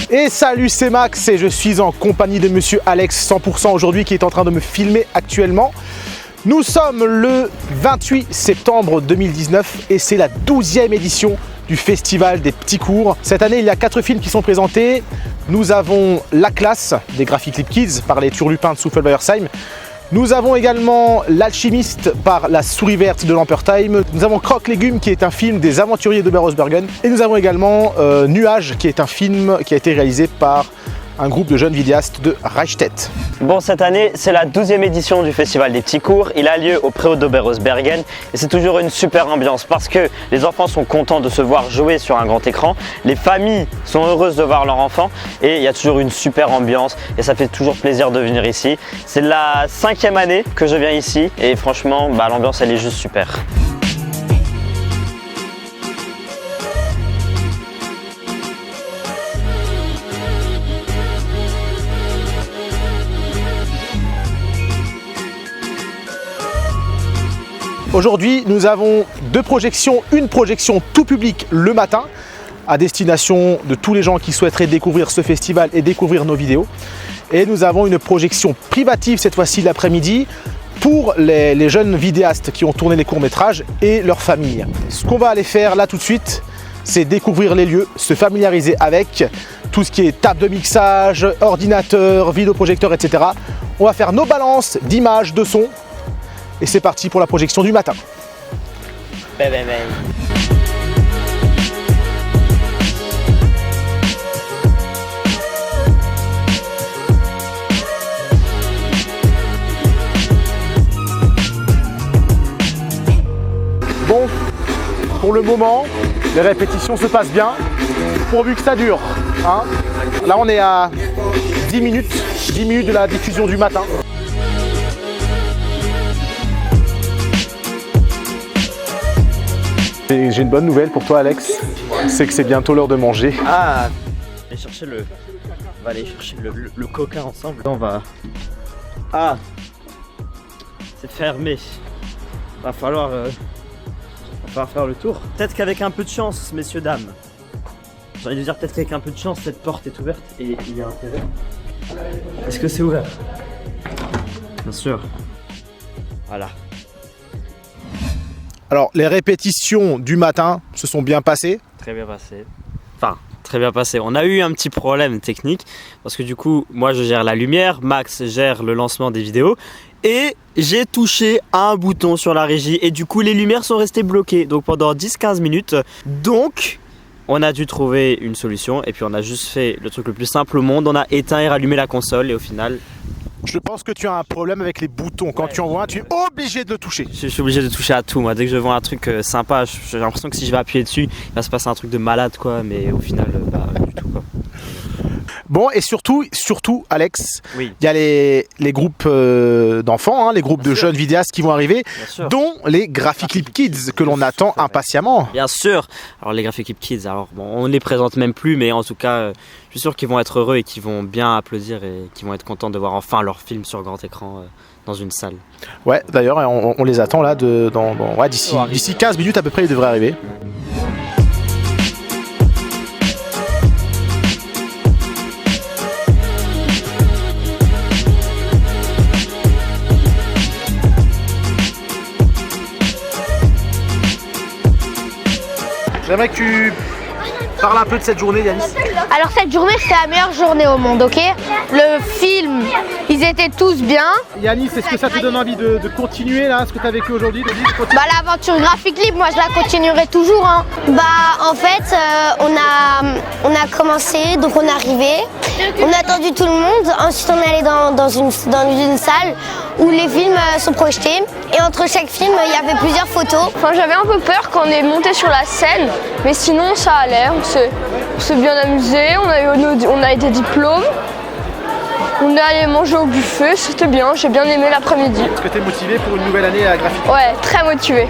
Et salut, c'est Max et je suis en compagnie de monsieur Alex 100% aujourd'hui qui est en train de me filmer actuellement. Nous sommes le 28 septembre 2019 et c'est la 12e édition du Festival des Petits Cours. Cette année, il y a 4 films qui sont présentés. Nous avons La Classe des Graphic Clip Kids par les Turlupins de Souffelweyersheim. Nous avons également L'Alchimiste par La Souris Verte de Lampertheim. Nous avons Croque Légumes qui est un film des aventuriers de Berosbergen. Et nous avons également Nuages qui est un film qui a été réalisé par un groupe de jeunes vidéastes de Reichstätt. Bon, cette année, c'est la 12e édition du Festival des Petits Cours. Il a lieu au Préau de Berosbergen et c'est toujours une super ambiance parce que les enfants sont contents de se voir jouer sur un grand écran. Les familles sont heureuses de voir leurs enfants et il y a toujours une super ambiance et ça fait toujours plaisir de venir ici. C'est la 5e année que je viens ici et franchement, l'ambiance elle est juste super. Aujourd'hui, nous avons 2 projections, une projection tout public le matin à destination de tous les gens qui souhaiteraient découvrir ce festival et découvrir nos vidéos. Et nous avons une projection privative cette fois-ci l'après-midi pour les jeunes vidéastes qui ont tourné les courts-métrages et leurs familles. Ce qu'on va aller faire là tout de suite, c'est découvrir les lieux, se familiariser avec tout ce qui est table de mixage, ordinateur, vidéoprojecteur, etc. On va faire nos balances d'images, de sons. Et c'est parti pour la projection du matin. Bon, pour le moment, les répétitions se passent bien, pourvu que ça dure. Hein. Là, on est à 10 minutes de la diffusion du matin. J'ai une bonne nouvelle pour toi, Alex, c'est que c'est bientôt l'heure de manger. Ah, on va aller chercher le coca ensemble. On va... Ah, c'est fermé. Va falloir faire le tour. Peut-être qu'avec un peu de chance, messieurs, dames. J'ai envie de dire peut-être qu'avec un peu de chance, cette porte est ouverte et il y a intérêt. Est-ce que c'est ouvert? Bien sûr. Voilà. Alors, les répétitions du matin se sont bien passées? Très bien passé. Enfin, très bien passé. On a eu un petit problème technique parce que du coup, moi je gère la lumière, Max gère le lancement des vidéos et j'ai touché un bouton sur la régie et du coup les lumières sont restées bloquées donc pendant 10-15 minutes. Donc, on a dû trouver une solution et puis on a juste fait le truc le plus simple au monde. On a éteint et rallumé la console et au final... Je pense que tu as un problème avec les boutons. Quand tu en vois un, tu es obligé de le toucher. Je suis obligé de toucher à tout, moi. Dès que je vois un truc sympa, j'ai l'impression que si je vais appuyer dessus, il va se passer un truc de malade, quoi. Mais au final, rien du tout, quoi. Bon, et surtout, Alex, oui. Il y a les groupes d'enfants, hein, les groupes de jeunes vidéastes qui vont arriver, dont les Graphic Clip Kids que l'on attend impatiemment. Bien sûr. Alors les Graphic Clip Kids, alors bon, on ne les présente même plus, mais en tout cas, je suis sûr qu'ils vont être heureux et qu'ils vont bien applaudir et qu'ils vont être contents de voir enfin leur film sur grand écran dans une salle. Ouais, d'ailleurs, on les attend là d'ici 15 minutes à peu près, ils devraient arriver. J'aimerais que tu parles un peu de cette journée, Yanis. Alors cette journée, c'était la meilleure journée au monde, ok? Le film, ils étaient tous bien. Yanis, est-ce que ça te donne envie de continuer là, ce que tu as vécu aujourd'hui? L'aventure Graphic Clip, moi je la continuerai toujours. Hein. En fait, on a commencé, donc on est arrivé. On a attendu tout le monde. Ensuite, on est allé dans une salle où les films sont projetés. Et entre chaque film, il y avait plusieurs photos. Enfin, j'avais un peu peur quand on est monté sur la scène, mais sinon ça allait. On s'est bien amusé, on a eu des diplômes. On est allé manger au buffet, c'était bien, j'ai bien aimé l'après-midi. Est-ce que tu es motivé pour une nouvelle année à Graphic? Ouais, très motivé.